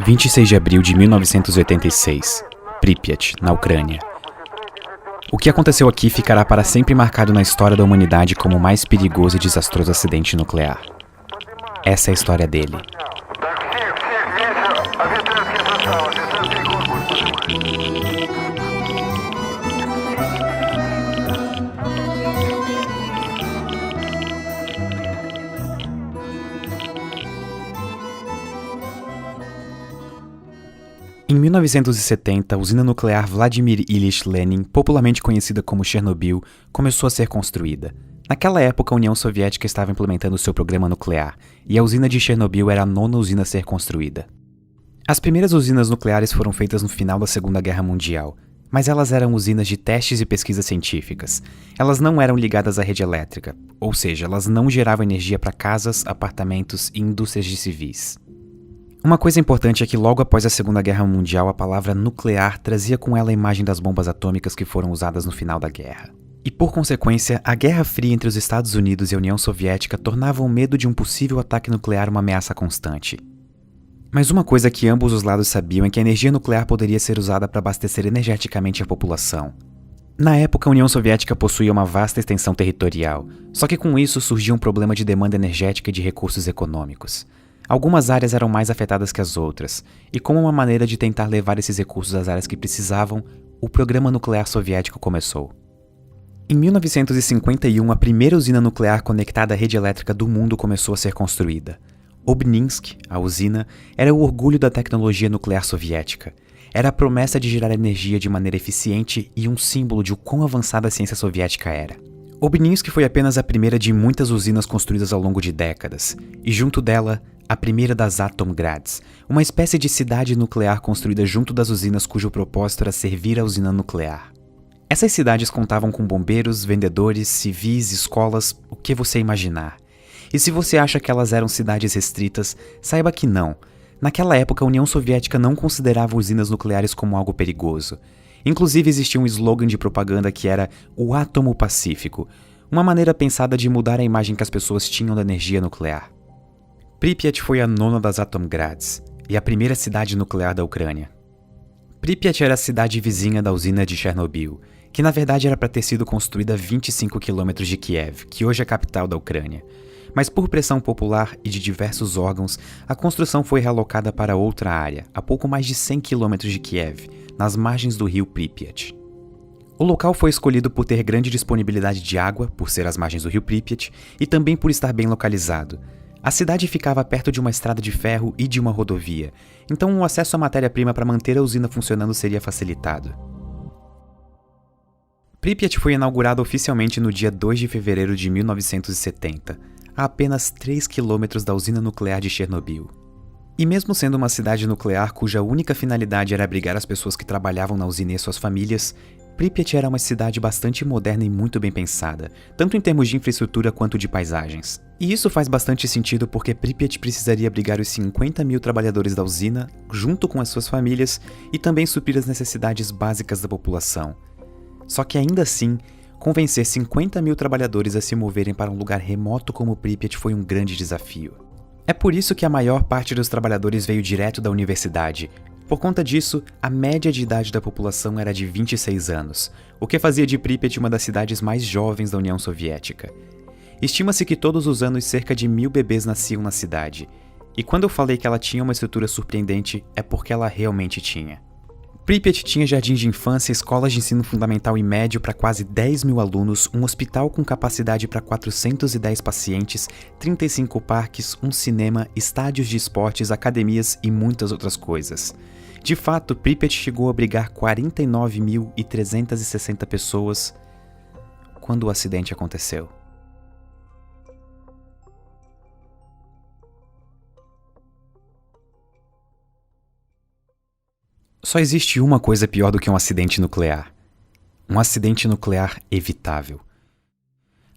26 de abril de 1986, Pripyat, na Ucrânia. O que aconteceu aqui ficará para sempre marcado na história da humanidade como o mais perigoso e desastroso acidente nuclear. Essa é a história dele. Em 1970, a usina nuclear Vladimir Ilyich Lenin, popularmente conhecida como Chernobyl, começou a ser construída. Naquela época, a União Soviética estava implementando seu programa nuclear, e a usina de Chernobyl era a nona usina a ser construída. As primeiras usinas nucleares foram feitas no final da Segunda Guerra Mundial, mas elas eram usinas de testes e pesquisas científicas. Elas não eram ligadas à rede elétrica, ou seja, elas não geravam energia para casas, apartamentos e indústrias de civis. Uma coisa importante é que logo após a Segunda Guerra Mundial, a palavra nuclear trazia com ela a imagem das bombas atômicas que foram usadas no final da guerra. E por consequência, a Guerra Fria entre os Estados Unidos e a União Soviética tornava o medo de um possível ataque nuclear uma ameaça constante. Mas uma coisa que ambos os lados sabiam é que a energia nuclear poderia ser usada para abastecer energeticamente a população. Na época, a União Soviética possuía uma vasta extensão territorial, só que com isso surgia um problema de demanda energética e de recursos econômicos. Algumas áreas eram mais afetadas que as outras, e como uma maneira de tentar levar esses recursos às áreas que precisavam, o programa nuclear soviético começou. Em 1951, a primeira usina nuclear conectada à rede elétrica do mundo começou a ser construída. Obninsk, a usina, era o orgulho da tecnologia nuclear soviética. Era a promessa de gerar energia de maneira eficiente e um símbolo de o quão avançada a ciência soviética era. Obninsk foi apenas a primeira de muitas usinas construídas ao longo de décadas, e junto dela, a primeira das Atomgrads, uma espécie de cidade nuclear construída junto das usinas cujo propósito era servir a usina nuclear. Essas cidades contavam com bombeiros, vendedores, civis, escolas, o que você imaginar. E se você acha que elas eram cidades restritas, saiba que não. Naquela época, a União Soviética não considerava usinas nucleares como algo perigoso. Inclusive existia um slogan de propaganda que era o átomo pacífico, uma maneira pensada de mudar a imagem que as pessoas tinham da energia nuclear. Pripyat foi a nona das Atomgrads e a primeira cidade nuclear da Ucrânia. Pripyat era a cidade vizinha da usina de Chernobyl, que na verdade era para ter sido construída a 25 km de Kiev, que hoje é a capital da Ucrânia. Mas por pressão popular e de diversos órgãos, a construção foi realocada para outra área, a pouco mais de 100 km de Kiev, nas margens do rio Pripyat. O local foi escolhido por ter grande disponibilidade de água, por ser às margens do rio Pripyat, e também por estar bem localizado. A cidade ficava perto de uma estrada de ferro e de uma rodovia, então o acesso à matéria-prima para manter a usina funcionando seria facilitado. Pripyat foi inaugurada oficialmente no dia 2 de fevereiro de 1970, a apenas 3 quilômetros da usina nuclear de Chernobyl. E mesmo sendo uma cidade nuclear cuja única finalidade era abrigar as pessoas que trabalhavam na usina e suas famílias, Pripyat era uma cidade bastante moderna e muito bem pensada, tanto em termos de infraestrutura quanto de paisagens. E isso faz bastante sentido porque Pripyat precisaria abrigar os 50 mil trabalhadores da usina, junto com as suas famílias, e também suprir as necessidades básicas da população. Só que ainda assim, convencer 50 mil trabalhadores a se moverem para um lugar remoto como Pripyat foi um grande desafio. É por isso que a maior parte dos trabalhadores veio direto da universidade. Por conta disso, a média de idade da população era de 26 anos, o que fazia de Pripyat uma das cidades mais jovens da União Soviética. Estima-se que todos os anos cerca de 1000 bebês nasciam na cidade, e quando eu falei que ela tinha uma estrutura surpreendente, é porque ela realmente tinha. Pripyat tinha jardins de infância, escolas de ensino fundamental e médio para quase 10 mil alunos, um hospital com capacidade para 410 pacientes, 35 parques, um cinema, estádios de esportes, academias e muitas outras coisas. De fato, Pripyat chegou a abrigar 49.360 pessoas quando o acidente aconteceu. Só existe uma coisa pior do que um acidente nuclear. Um acidente nuclear evitável.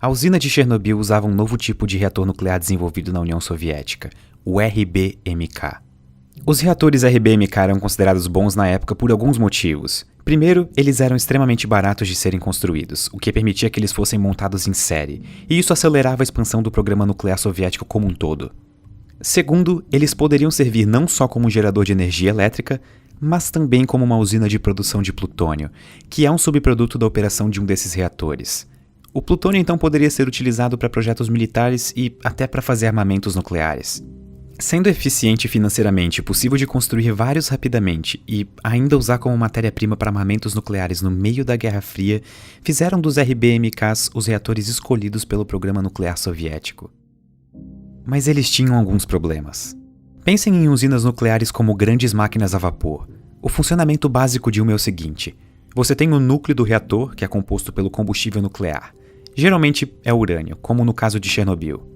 A usina de Chernobyl usava um novo tipo de reator nuclear desenvolvido na União Soviética, o RBMK. Os reatores RBMK eram considerados bons na época por alguns motivos. Primeiro, eles eram extremamente baratos de serem construídos, o que permitia que eles fossem montados em série, e isso acelerava a expansão do programa nuclear soviético como um todo. Segundo, eles poderiam servir não só como gerador de energia elétrica, mas também como uma usina de produção de plutônio, que é um subproduto da operação de um desses reatores. O plutônio então poderia ser utilizado para projetos militares e até para fazer armamentos nucleares. Sendo eficiente financeiramente, possível de construir vários rapidamente e ainda usar como matéria-prima para armamentos nucleares no meio da Guerra Fria, fizeram dos RBMKs os reatores escolhidos pelo programa nuclear soviético. Mas eles tinham alguns problemas. Pensem em usinas nucleares como grandes máquinas a vapor. O funcionamento básico de uma é o seguinte: você tem o núcleo do reator, que é composto pelo combustível nuclear. Geralmente é urânio, como no caso de Chernobyl.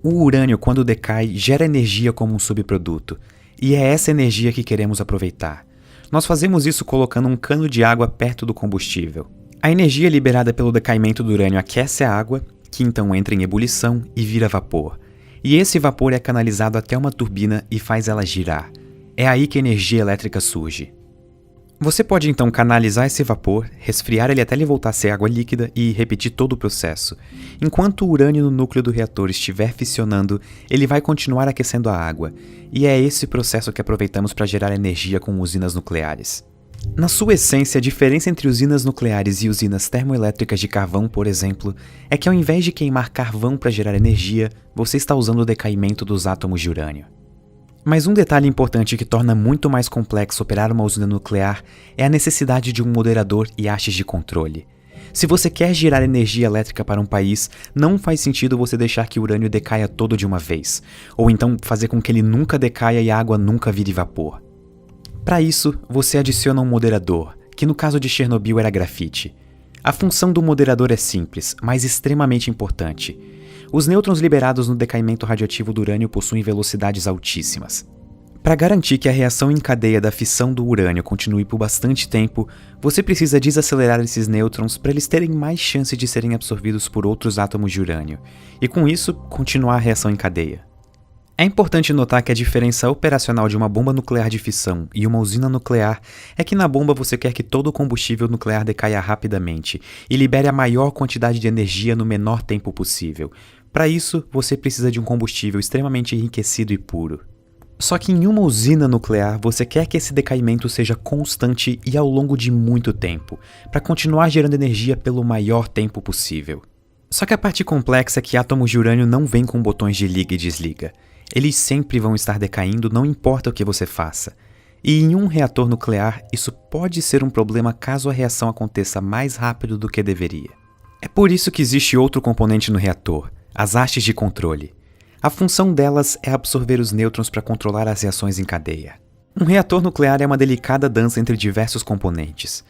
O urânio, quando decai, gera energia como um subproduto, e é essa energia que queremos aproveitar. Nós fazemos isso colocando um cano de água perto do combustível. A energia liberada pelo decaimento do urânio aquece a água, que então entra em ebulição e vira vapor. E esse vapor é canalizado até uma turbina e faz ela girar. É aí que a energia elétrica surge. Você pode então canalizar esse vapor, resfriar ele até ele voltar a ser água líquida e repetir todo o processo. Enquanto o urânio no núcleo do reator estiver fissionando, ele vai continuar aquecendo a água, e é esse processo que aproveitamos para gerar energia com usinas nucleares. Na sua essência, a diferença entre usinas nucleares e usinas termoelétricas de carvão, por exemplo, é que ao invés de queimar carvão para gerar energia, você está usando o decaimento dos átomos de urânio. Mas um detalhe importante que torna muito mais complexo operar uma usina nuclear é a necessidade de um moderador e hastes de controle. Se você quer gerar energia elétrica para um país, não faz sentido você deixar que o urânio decaia todo de uma vez, ou então fazer com que ele nunca decaia e a água nunca vire vapor. Para isso, você adiciona um moderador, que no caso de Chernobyl era grafite. A função do moderador é simples, mas extremamente importante. Os nêutrons liberados no decaimento radioativo do urânio possuem velocidades altíssimas. Para garantir que a reação em cadeia da fissão do urânio continue por bastante tempo, você precisa desacelerar esses nêutrons para eles terem mais chance de serem absorvidos por outros átomos de urânio, e com isso, continuar a reação em cadeia. É importante notar que a diferença operacional de uma bomba nuclear de fissão e uma usina nuclear é que na bomba você quer que todo o combustível nuclear decaia rapidamente e libere a maior quantidade de energia no menor tempo possível. Para isso, você precisa de um combustível extremamente enriquecido e puro. Só que em uma usina nuclear, você quer que esse decaimento seja constante e ao longo de muito tempo, para continuar gerando energia pelo maior tempo possível. Só que a parte complexa é que átomos de urânio não vêm com botões de liga e desliga. Eles sempre vão estar decaindo, não importa o que você faça. E em um reator nuclear, isso pode ser um problema caso a reação aconteça mais rápido do que deveria. É por isso que existe outro componente no reator, as hastes de controle. A função delas é absorver os nêutrons para controlar as reações em cadeia. Um reator nuclear é uma delicada dança entre diversos componentes.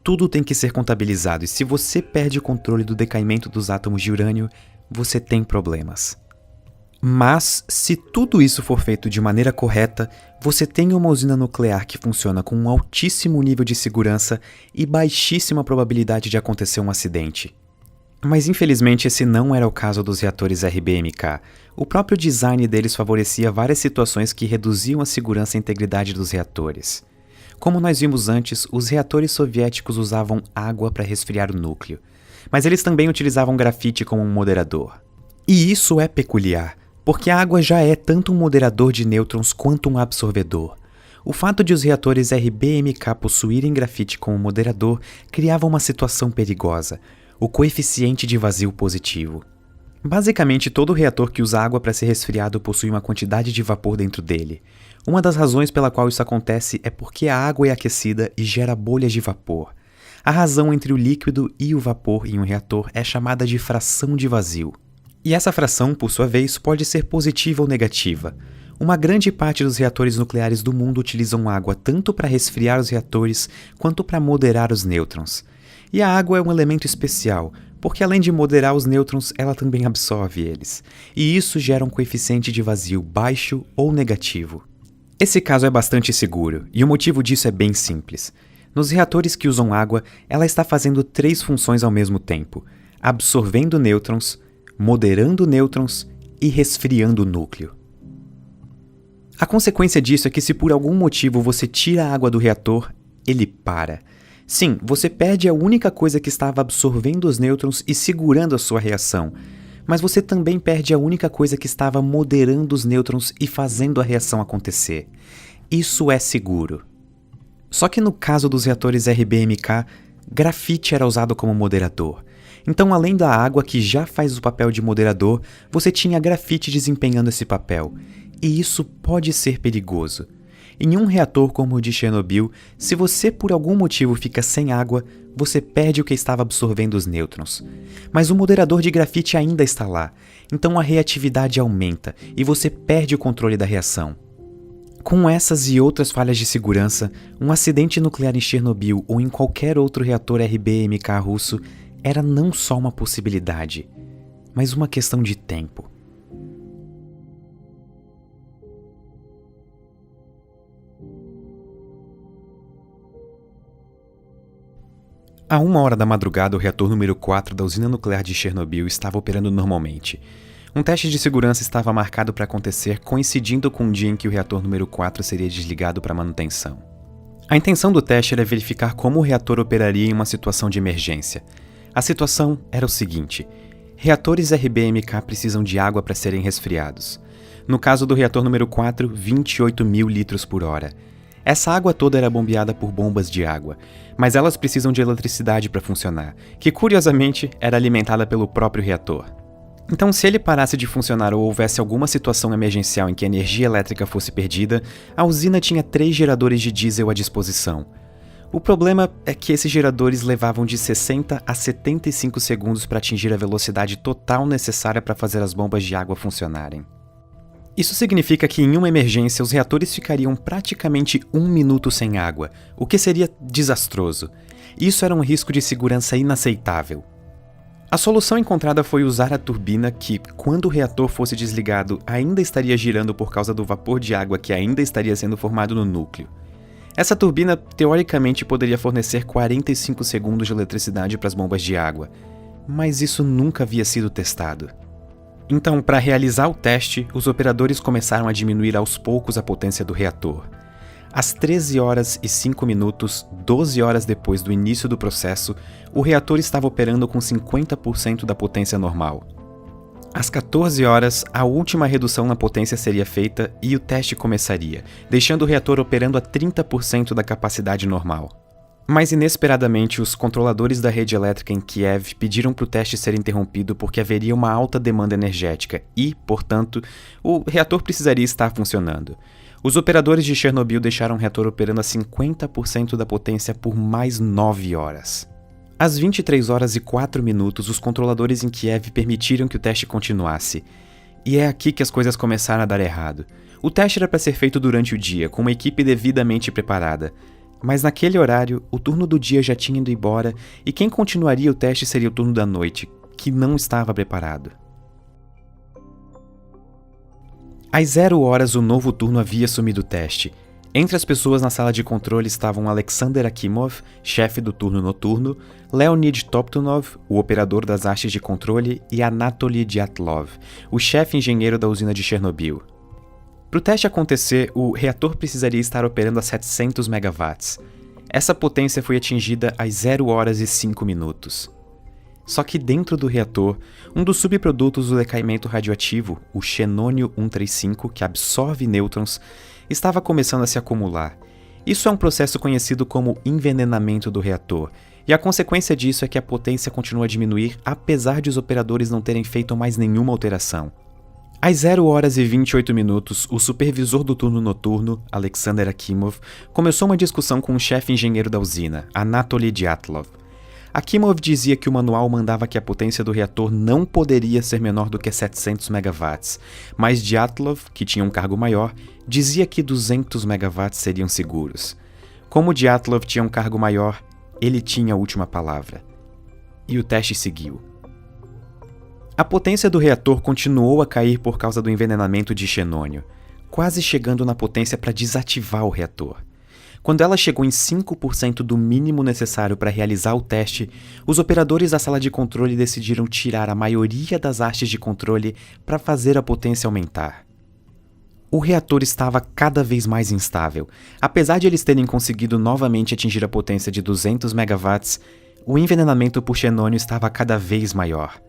Tudo tem que ser contabilizado e se você perde o controle do decaimento dos átomos de urânio, você tem problemas. Mas, se tudo isso for feito de maneira correta, você tem uma usina nuclear que funciona com um altíssimo nível de segurança e baixíssima probabilidade de acontecer um acidente. Mas infelizmente esse não era o caso dos reatores RBMK. O próprio design deles favorecia várias situações que reduziam a segurança e integridade dos reatores. Como nós vimos antes, os reatores soviéticos usavam água para resfriar o núcleo, mas eles também utilizavam grafite como um moderador. E isso é peculiar, porque a água já é tanto um moderador de nêutrons quanto um absorvedor. O fato de os reatores RBMK possuírem grafite como moderador criava uma situação perigosa, o coeficiente de vazio positivo. Basicamente, todo reator que usa água para ser resfriado possui uma quantidade de vapor dentro dele. Uma das razões pela qual isso acontece é porque a água é aquecida e gera bolhas de vapor. A razão entre o líquido e o vapor em um reator é chamada de fração de vazio. E essa fração, por sua vez, pode ser positiva ou negativa. Uma grande parte dos reatores nucleares do mundo utilizam água tanto para resfriar os reatores quanto para moderar os nêutrons. E a água é um elemento especial, porque além de moderar os nêutrons, ela também absorve eles. E isso gera um coeficiente de vazio baixo ou negativo. Esse caso é bastante seguro, e o motivo disso é bem simples. Nos reatores que usam água, ela está fazendo 3 funções ao mesmo tempo: absorvendo nêutrons, moderando nêutrons e resfriando o núcleo. A consequência disso é que se por algum motivo você tira a água do reator, ele para. Sim, você perde a única coisa que estava absorvendo os nêutrons e segurando a sua reação. Mas você também perde a única coisa que estava moderando os nêutrons e fazendo a reação acontecer. Isso é seguro. Só que no caso dos reatores RBMK, grafite era usado como moderador. Então, além da água que já faz o papel de moderador, você tinha grafite desempenhando esse papel. E isso pode ser perigoso. Em um reator como o de Chernobyl, se você por algum motivo fica sem água, você perde o que estava absorvendo os nêutrons. Mas o moderador de grafite ainda está lá, então a reatividade aumenta e você perde o controle da reação. Com essas e outras falhas de segurança, um acidente nuclear em Chernobyl ou em qualquer outro reator RBMK russo era não só uma possibilidade, mas uma questão de tempo. À 1h da madrugada, o reator número 4 da usina nuclear de Chernobyl estava operando normalmente. Um teste de segurança estava marcado para acontecer, coincidindo com o dia em que o reator número 4 seria desligado para manutenção. A intenção do teste era verificar como o reator operaria em uma situação de emergência. A situação era o seguinte: reatores RBMK precisam de água para serem resfriados. No caso do reator número 4, 28 mil litros por hora. Essa água toda era bombeada por bombas de água, mas elas precisam de eletricidade para funcionar, que curiosamente era alimentada pelo próprio reator. Então, se ele parasse de funcionar ou houvesse alguma situação emergencial em que a energia elétrica fosse perdida, a usina tinha 3 geradores de diesel à disposição. O problema é que esses geradores levavam de 60 a 75 segundos para atingir a velocidade total necessária para fazer as bombas de água funcionarem. Isso significa que em uma emergência os reatores ficariam praticamente 1 minuto sem água, o que seria desastroso. Isso era um risco de segurança inaceitável. A solução encontrada foi usar a turbina que, quando o reator fosse desligado, ainda estaria girando por causa do vapor de água que ainda estaria sendo formado no núcleo. Essa turbina, teoricamente, poderia fornecer 45 segundos de eletricidade para as bombas de água, mas isso nunca havia sido testado. Então, para realizar o teste, os operadores começaram a diminuir aos poucos a potência do reator. Às 13h05, 12 horas depois do início do processo, o reator estava operando com 50% da potência normal. Às 14 horas, a última redução na potência seria feita e o teste começaria, deixando o reator operando a 30% da capacidade normal. Mas inesperadamente, os controladores da rede elétrica em Kiev pediram para o teste ser interrompido porque haveria uma alta demanda energética e, portanto, o reator precisaria estar funcionando. Os operadores de Chernobyl deixaram o reator operando a 50% da potência por mais 9 horas. Às 23h04, os controladores em Kiev permitiram que o teste continuasse. E é aqui que as coisas começaram a dar errado. O teste era para ser feito durante o dia, com uma equipe devidamente preparada. Mas naquele horário, o turno do dia já tinha ido embora e quem continuaria o teste seria o turno da noite, que não estava preparado. Às 0 horas, o novo turno havia assumido o teste. Entre as pessoas na sala de controle estavam Alexander Akimov, chefe do turno noturno, Leonid Toptunov, o operador das hastes de controle, e Anatoly Dyatlov, o chefe engenheiro da usina de Chernobyl. Para o teste acontecer, o reator precisaria estar operando a 700 MW. Essa potência foi atingida às 0h05. Só que dentro do reator, um dos subprodutos do decaimento radioativo, o xenônio-135, que absorve nêutrons, estava começando a se acumular. Isso é um processo conhecido como envenenamento do reator, e a consequência disso é que a potência continua a diminuir apesar de os operadores não terem feito mais nenhuma alteração. Às 0h28, o supervisor do turno noturno, Alexander Akimov, começou uma discussão com o chefe engenheiro da usina, Anatoly Dyatlov. Akimov dizia que o manual mandava que a potência do reator não poderia ser menor do que 700 MW, mas Dyatlov, que tinha um cargo maior, dizia que 200 MW seriam seguros. Como Dyatlov tinha um cargo maior, ele tinha a última palavra. E o teste seguiu. A potência do reator continuou a cair por causa do envenenamento de xenônio, quase chegando na potência para desativar o reator. Quando ela chegou em 5% do mínimo necessário para realizar o teste, os operadores da sala de controle decidiram tirar a maioria das hastes de controle para fazer a potência aumentar. O reator estava cada vez mais instável. Apesar de eles terem conseguido novamente atingir a potência de 200 MW, o envenenamento por xenônio estava cada vez maior.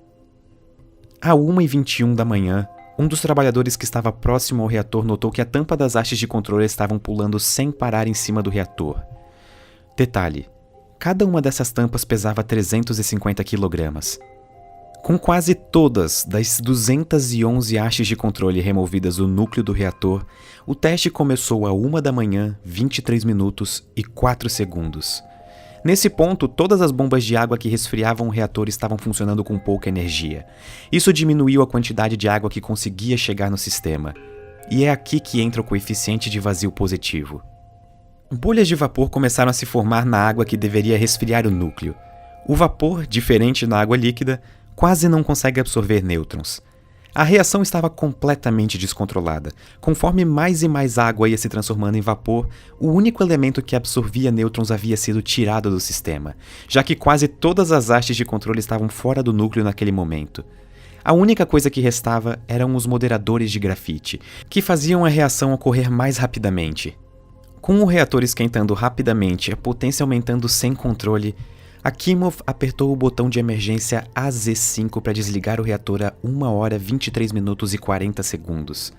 À 1h21 da manhã, um dos trabalhadores que estava próximo ao reator notou que a tampa das hastes de controle estavam pulando sem parar em cima do reator. Detalhe: cada uma dessas tampas pesava 350 kg. Com quase todas das 211 hastes de controle removidas do núcleo do reator, o teste começou à 1 da manhã, 23 minutos e 4 segundos. Nesse ponto, todas as bombas de água que resfriavam o reator estavam funcionando com pouca energia. Isso diminuiu a quantidade de água que conseguia chegar no sistema. E é aqui que entra o coeficiente de vazio positivo. Bolhas de vapor começaram a se formar na água que deveria resfriar o núcleo. O vapor, diferente da água líquida, quase não consegue absorver nêutrons. A reação estava completamente descontrolada. Conforme mais e mais água ia se transformando em vapor, o único elemento que absorvia nêutrons havia sido tirado do sistema, já que quase todas as hastes de controle estavam fora do núcleo naquele momento. A única coisa que restava eram os moderadores de grafite, que faziam a reação ocorrer mais rapidamente. Com o reator esquentando rapidamente e a potência aumentando sem controle, Akimov apertou o botão de emergência AZ5 para desligar o reator a 1 hora 23 minutos e 40 segundos.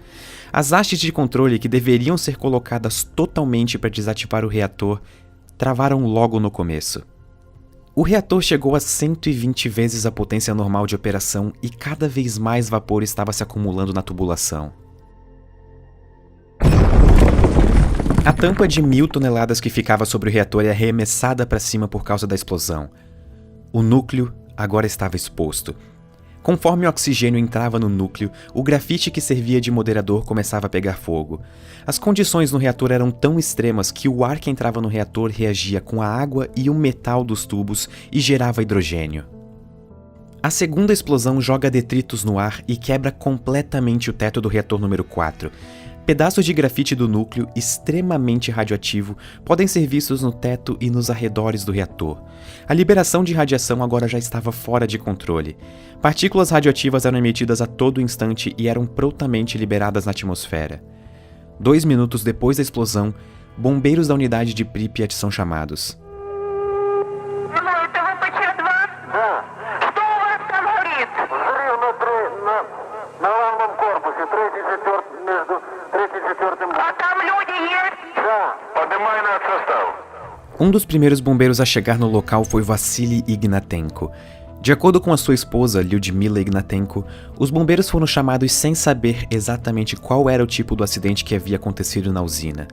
As hastes de controle que deveriam ser colocadas totalmente para desativar o reator travaram logo no começo. O reator chegou a 120 vezes a potência normal de operação e cada vez mais vapor estava se acumulando na tubulação. A tampa de 1000 toneladas que ficava sobre o reator é arremessada para cima por causa da explosão. O núcleo agora estava exposto. Conforme o oxigênio entrava no núcleo, o grafite que servia de moderador começava a pegar fogo. As condições no reator eram tão extremas que o ar que entrava no reator reagia com a água e o metal dos tubos e gerava hidrogênio. A segunda explosão joga detritos no ar e quebra completamente o teto do reator número 4. Pedaços de grafite do núcleo, extremamente radioativo, podem ser vistos no teto e nos arredores do reator. A liberação de radiação agora já estava fora de controle. Partículas radioativas eram emitidas a todo instante e eram prontamente liberadas na atmosfera. 2 minutos depois da explosão, bombeiros da unidade de Pripyat são chamados. Um dos primeiros bombeiros a chegar no local foi Vassily Ignatenko. De acordo com a sua esposa, Lyudmila Ignatenko, os bombeiros foram chamados sem saber exatamente qual era o tipo do acidente que havia acontecido na usina.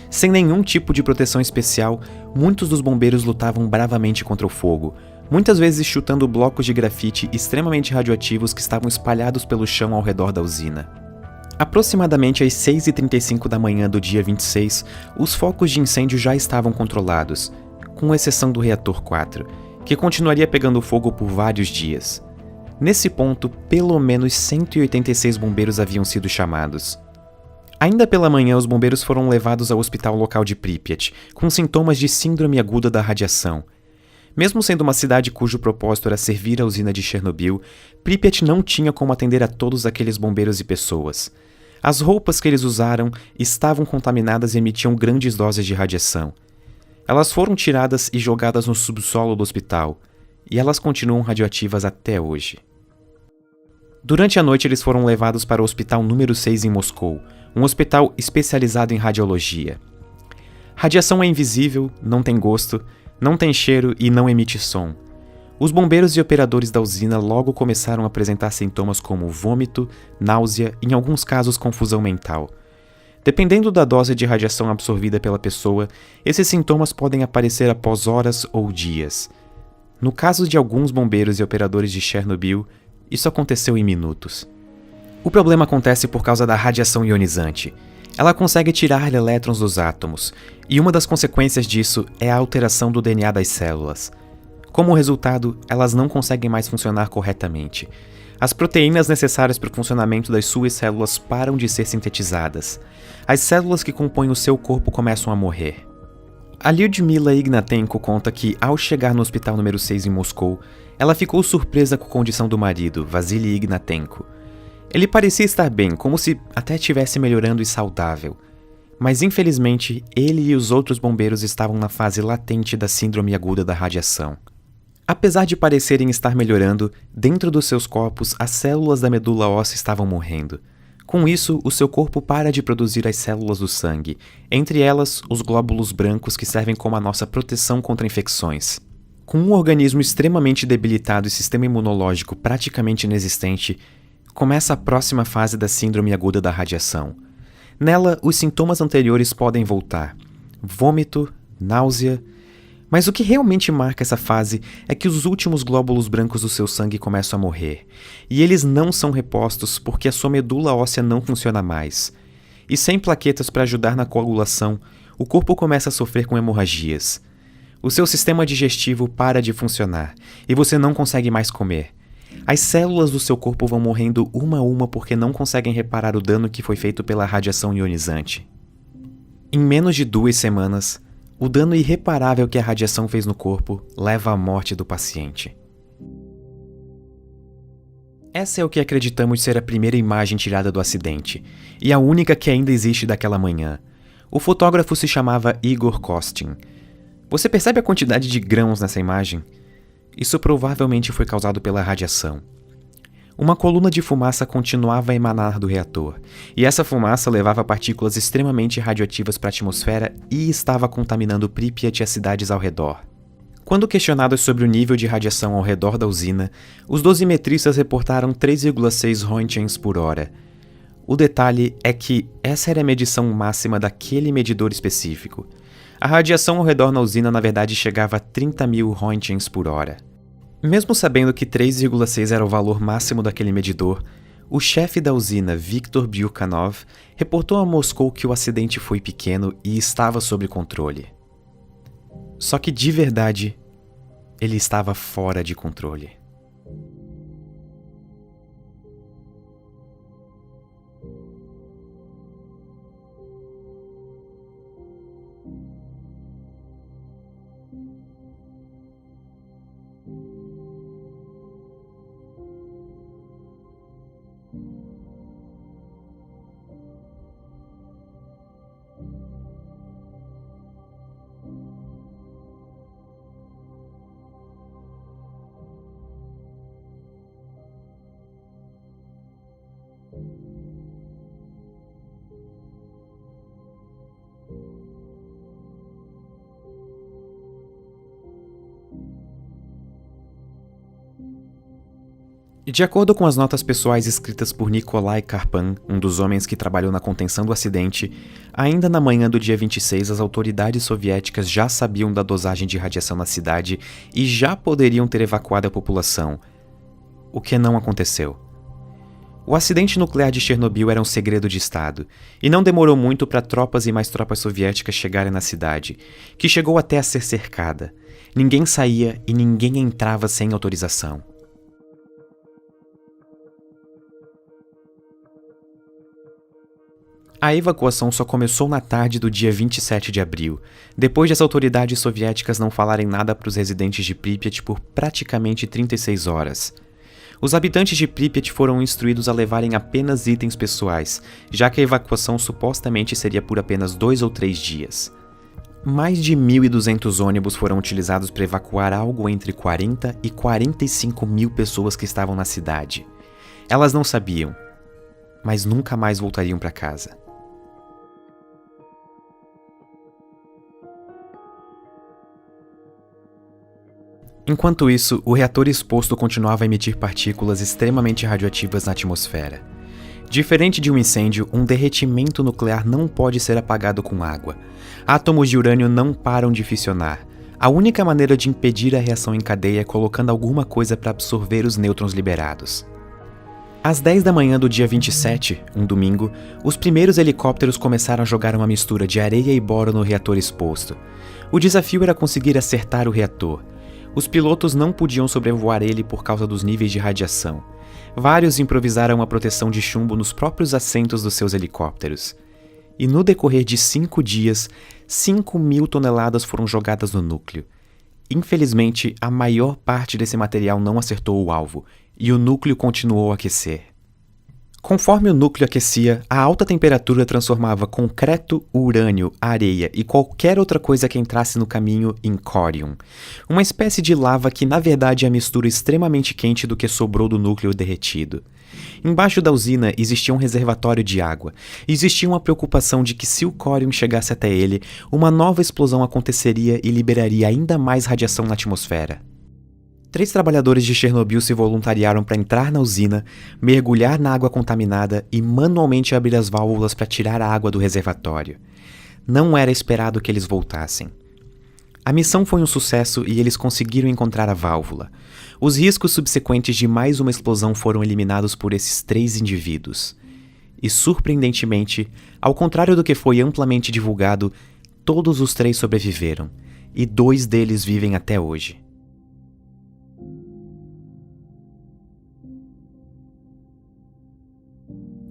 Sem nenhum tipo de proteção especial, muitos dos bombeiros lutavam bravamente contra o fogo, muitas vezes chutando blocos de grafite extremamente radioativos que estavam espalhados pelo chão ao redor da usina. Aproximadamente às 6h35 da manhã do dia 26, os focos de incêndio já estavam controlados, com exceção do reator 4, que continuaria pegando fogo por vários dias. Nesse ponto, pelo menos 186 bombeiros haviam sido chamados. Ainda pela manhã, os bombeiros foram levados ao hospital local de Pripyat, com sintomas de síndrome aguda da radiação. Mesmo sendo uma cidade cujo propósito era servir a usina de Chernobyl, Pripyat não tinha como atender a todos aqueles bombeiros e pessoas. As roupas que eles usaram estavam contaminadas e emitiam grandes doses de radiação. Elas foram tiradas e jogadas no subsolo do hospital, e elas continuam radioativas até hoje. Durante a noite, eles foram levados para o Hospital número 6 em Moscou, um hospital especializado em radiologia. Radiação é invisível, não tem gosto, não tem cheiro e não emite som. Os bombeiros e operadores da usina logo começaram a apresentar sintomas como vômito, náusea e, em alguns casos, confusão mental. Dependendo da dose de radiação absorvida pela pessoa, esses sintomas podem aparecer após horas ou dias. No caso de alguns bombeiros e operadores de Chernobyl, isso aconteceu em minutos. O problema acontece por causa da radiação ionizante. Ela consegue tirar elétrons dos átomos, e uma das consequências disso é a alteração do DNA das células. Como resultado, elas não conseguem mais funcionar corretamente. As proteínas necessárias para o funcionamento das suas células param de ser sintetizadas. As células que compõem o seu corpo começam a morrer. A Lyudmila Ignatenko conta que, ao chegar no hospital número 6 em Moscou, ela ficou surpresa com a condição do marido, Vassily Ignatenko. Ele parecia estar bem, como se até estivesse melhorando e saudável. Mas infelizmente, ele e os outros bombeiros estavam na fase latente da síndrome aguda da radiação. Apesar de parecerem estar melhorando, dentro dos seus corpos as células da medula óssea estavam morrendo. Com isso, o seu corpo para de produzir as células do sangue, entre elas os glóbulos brancos que servem como a nossa proteção contra infecções. Com um organismo extremamente debilitado e sistema imunológico praticamente inexistente, começa a próxima fase da síndrome aguda da radiação. Nela, os sintomas anteriores podem voltar: vômito, náusea. Mas o que realmente marca essa fase é que os últimos glóbulos brancos do seu sangue começam a morrer, e eles não são repostos porque a sua medula óssea não funciona mais. E sem plaquetas para ajudar na coagulação, o corpo começa a sofrer com hemorragias. O seu sistema digestivo para de funcionar, e você não consegue mais comer. As células do seu corpo vão morrendo uma a uma porque não conseguem reparar o dano que foi feito pela radiação ionizante. Em menos de 2 semanas, o dano irreparável que a radiação fez no corpo leva à morte do paciente. Essa é o que acreditamos ser a primeira imagem tirada do acidente, e a única que ainda existe daquela manhã. O fotógrafo se chamava Igor Kostin. Você percebe a quantidade de grãos nessa imagem? Isso provavelmente foi causado pela radiação. Uma coluna de fumaça continuava a emanar do reator, e essa fumaça levava partículas extremamente radioativas para a atmosfera e estava contaminando Pripyat e as cidades ao redor. Quando questionados sobre o nível de radiação ao redor da usina, os dosimetristas reportaram 3,6 Roentgens por hora. O detalhe é que essa era a medição máxima daquele medidor específico. A radiação ao redor na usina na verdade chegava a 30.000 Roentgens por hora. Mesmo sabendo que 3,6 era o valor máximo daquele medidor, o chefe da usina, Viktor Byukhanov, reportou a Moscou que o acidente foi pequeno e estava sob controle. Só que, de verdade, ele estava fora de controle. De acordo com as notas pessoais escritas por Nikolai Karpan, um dos homens que trabalhou na contenção do acidente, ainda na manhã do dia 26 as autoridades soviéticas já sabiam da dosagem de radiação na cidade e já poderiam ter evacuado a população. O que não aconteceu. O acidente nuclear de Chernobyl era um segredo de Estado, e não demorou muito para tropas e mais tropas soviéticas chegarem na cidade, que chegou até a ser cercada. Ninguém saía e ninguém entrava sem autorização. A evacuação só começou na tarde do dia 27 de abril, depois de as autoridades soviéticas não falarem nada para os residentes de Pripyat por praticamente 36 horas. Os habitantes de Pripyat foram instruídos a levarem apenas itens pessoais, já que a evacuação supostamente seria por apenas 2 ou 3 dias. Mais de 1.200 ônibus foram utilizados para evacuar algo entre 40 e 45 mil pessoas que estavam na cidade. Elas não sabiam, mas nunca mais voltariam para casa. Enquanto isso, o reator exposto continuava a emitir partículas extremamente radioativas na atmosfera. Diferente de um incêndio, um derretimento nuclear não pode ser apagado com água. Átomos de urânio não param de fissionar. A única maneira de impedir a reação em cadeia é colocando alguma coisa para absorver os nêutrons liberados. Às 10 da manhã do dia 27, um domingo, os primeiros helicópteros começaram a jogar uma mistura de areia e boro no reator exposto. O desafio era conseguir acertar o reator. Os pilotos não podiam sobrevoar ele por causa dos níveis de radiação. Vários improvisaram uma proteção de chumbo nos próprios assentos dos seus helicópteros. E no decorrer de 5 dias, 5.000 toneladas foram jogadas no núcleo. Infelizmente, a maior parte desse material não acertou o alvo, e o núcleo continuou a aquecer. Conforme o núcleo aquecia, a alta temperatura transformava concreto, urânio, areia e qualquer outra coisa que entrasse no caminho em córium, uma espécie de lava que na verdade é a mistura extremamente quente do que sobrou do núcleo derretido. Embaixo da usina existia um reservatório de água, e existia uma preocupação de que se o córium chegasse até ele, uma nova explosão aconteceria e liberaria ainda mais radiação na atmosfera. 3 trabalhadores de Chernobyl se voluntariaram para entrar na usina, mergulhar na água contaminada e manualmente abrir as válvulas para tirar a água do reservatório. Não era esperado que eles voltassem. A missão foi um sucesso e eles conseguiram encontrar a válvula. Os riscos subsequentes de mais uma explosão foram eliminados por esses 3 indivíduos. E, surpreendentemente, ao contrário do que foi amplamente divulgado, todos os 3 sobreviveram, e 2 deles vivem até hoje.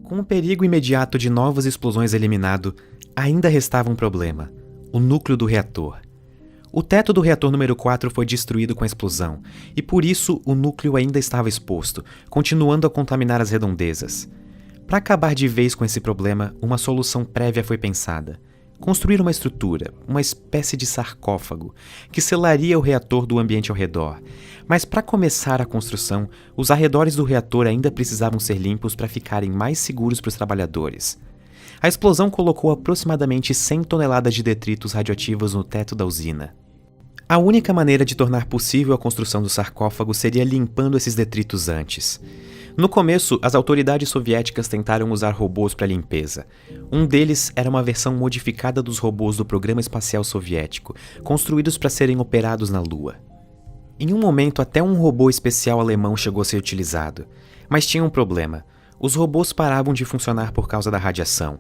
Com o perigo imediato de novas explosões eliminado, ainda restava um problema: o núcleo do reator. O teto do reator número 4 foi destruído com a explosão, e por isso o núcleo ainda estava exposto, continuando a contaminar as redondezas. Para acabar de vez com esse problema, uma solução prévia foi pensada: construir uma estrutura, uma espécie de sarcófago, que selaria o reator do ambiente ao redor. Mas para começar a construção, os arredores do reator ainda precisavam ser limpos para ficarem mais seguros para os trabalhadores. A explosão colocou aproximadamente 100 toneladas de detritos radioativos no teto da usina. A única maneira de tornar possível a construção do sarcófago seria limpando esses detritos antes. No começo, as autoridades soviéticas tentaram usar robôs para limpeza. Um deles era uma versão modificada dos robôs do programa espacial soviético, construídos para serem operados na Lua. Em um momento, até um robô especial alemão chegou a ser utilizado. Mas tinha um problema: os robôs paravam de funcionar por causa da radiação.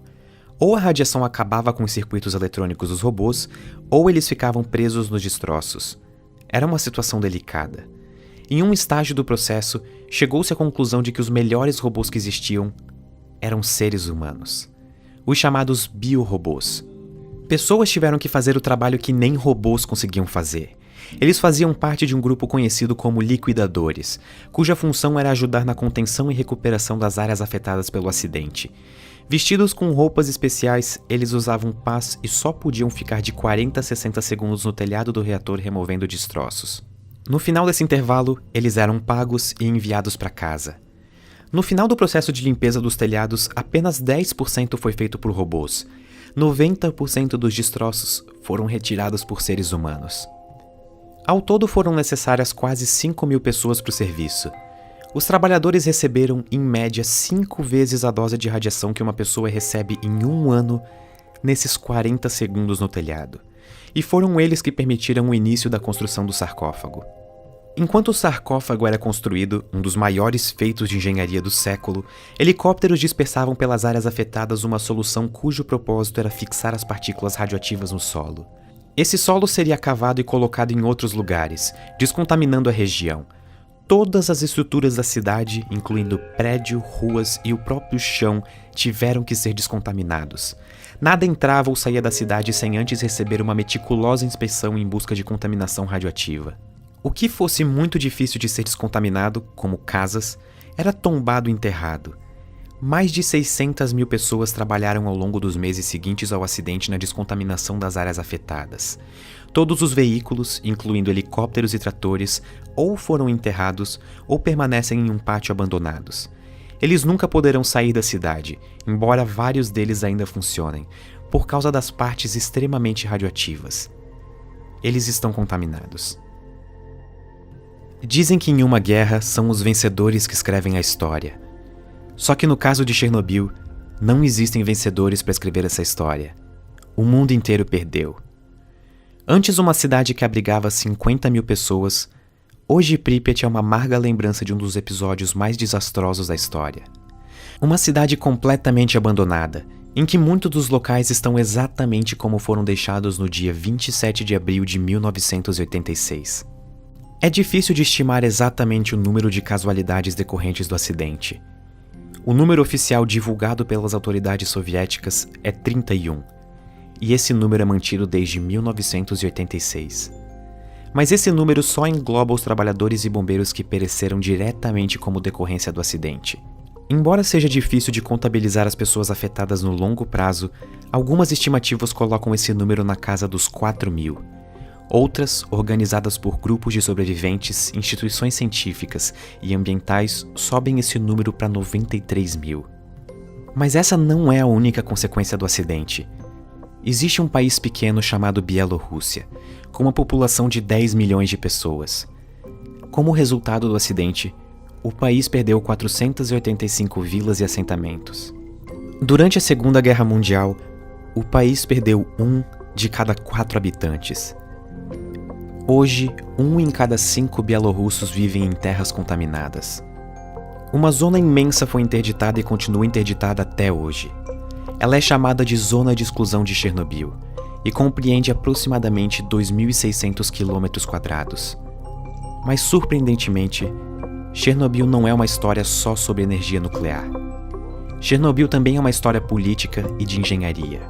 Ou a radiação acabava com os circuitos eletrônicos dos robôs, ou eles ficavam presos nos destroços. Era uma situação delicada. Em um estágio do processo, chegou-se à conclusão de que os melhores robôs que existiam eram seres humanos. Os chamados biorobôs. Pessoas tiveram que fazer o trabalho que nem robôs conseguiam fazer. Eles faziam parte de um grupo conhecido como liquidadores, cuja função era ajudar na contenção e recuperação das áreas afetadas pelo acidente. Vestidos com roupas especiais, eles usavam pás e só podiam ficar de 40 a 60 segundos no telhado do reator removendo destroços. No final desse intervalo, eles eram pagos e enviados para casa. No final do processo de limpeza dos telhados, apenas 10% foi feito por robôs. 90% dos destroços foram retirados por seres humanos. Ao todo foram necessárias quase 5.000 pessoas para o serviço. Os trabalhadores receberam, em média, 5 vezes a dose de radiação que uma pessoa recebe em um ano nesses 40 segundos no telhado. E foram eles que permitiram o início da construção do sarcófago. Enquanto o sarcófago era construído, um dos maiores feitos de engenharia do século, helicópteros dispersavam pelas áreas afetadas uma solução cujo propósito era fixar as partículas radioativas no solo. Esse solo seria cavado e colocado em outros lugares, descontaminando a região. Todas as estruturas da cidade, incluindo prédio, ruas e o próprio chão, tiveram que ser descontaminados. Nada entrava ou saía da cidade sem antes receber uma meticulosa inspeção em busca de contaminação radioativa. O que fosse muito difícil de ser descontaminado, como casas, era tombado e enterrado. Mais de 600.000 pessoas trabalharam ao longo dos meses seguintes ao acidente na descontaminação das áreas afetadas. Todos os veículos, incluindo helicópteros e tratores, ou foram enterrados ou permanecem em um pátio abandonados. Eles nunca poderão sair da cidade, embora vários deles ainda funcionem, por causa das partes extremamente radioativas. Eles estão contaminados. Dizem que em uma guerra são os vencedores que escrevem a história. Só que no caso de Chernobyl, não existem vencedores para escrever essa história. O mundo inteiro perdeu. Antes uma cidade que abrigava 50.000 pessoas, hoje Pripyat é uma amarga lembrança de um dos episódios mais desastrosos da história. Uma cidade completamente abandonada, em que muitos dos locais estão exatamente como foram deixados no dia 27 de abril de 1986. É difícil de estimar exatamente o número de casualidades decorrentes do acidente. O número oficial divulgado pelas autoridades soviéticas é 31, e esse número é mantido desde 1986. Mas esse número só engloba os trabalhadores e bombeiros que pereceram diretamente como decorrência do acidente. Embora seja difícil de contabilizar as pessoas afetadas no longo prazo, algumas estimativas colocam esse número na casa dos 4.000. Outras, organizadas por grupos de sobreviventes, instituições científicas e ambientais, sobem esse número para 93.000. Mas essa não é a única consequência do acidente. Existe um país pequeno chamado Bielorrússia, com uma população de 10 milhões de pessoas. Como resultado do acidente, o país perdeu 485 vilas e assentamentos. Durante a Segunda Guerra Mundial, o país perdeu 1 de cada 4 habitantes. Hoje, 1 em cada 5 bielorrussos vivem em terras contaminadas. Uma zona imensa foi interditada e continua interditada até hoje. Ela é chamada de Zona de Exclusão de Chernobyl e compreende aproximadamente 2.600 km². Mas, surpreendentemente, Chernobyl não é uma história só sobre energia nuclear. Chernobyl também é uma história política e de engenharia,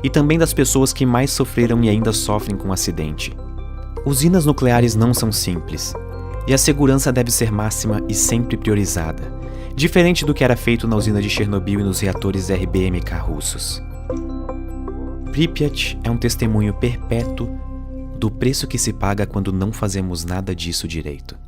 e também das pessoas que mais sofreram e ainda sofrem com o acidente. Usinas nucleares não são simples, e a segurança deve ser máxima e sempre priorizada, diferente do que era feito na usina de Chernobyl e nos reatores RBMK russos. Pripyat é um testemunho perpétuo do preço que se paga quando não fazemos nada disso direito.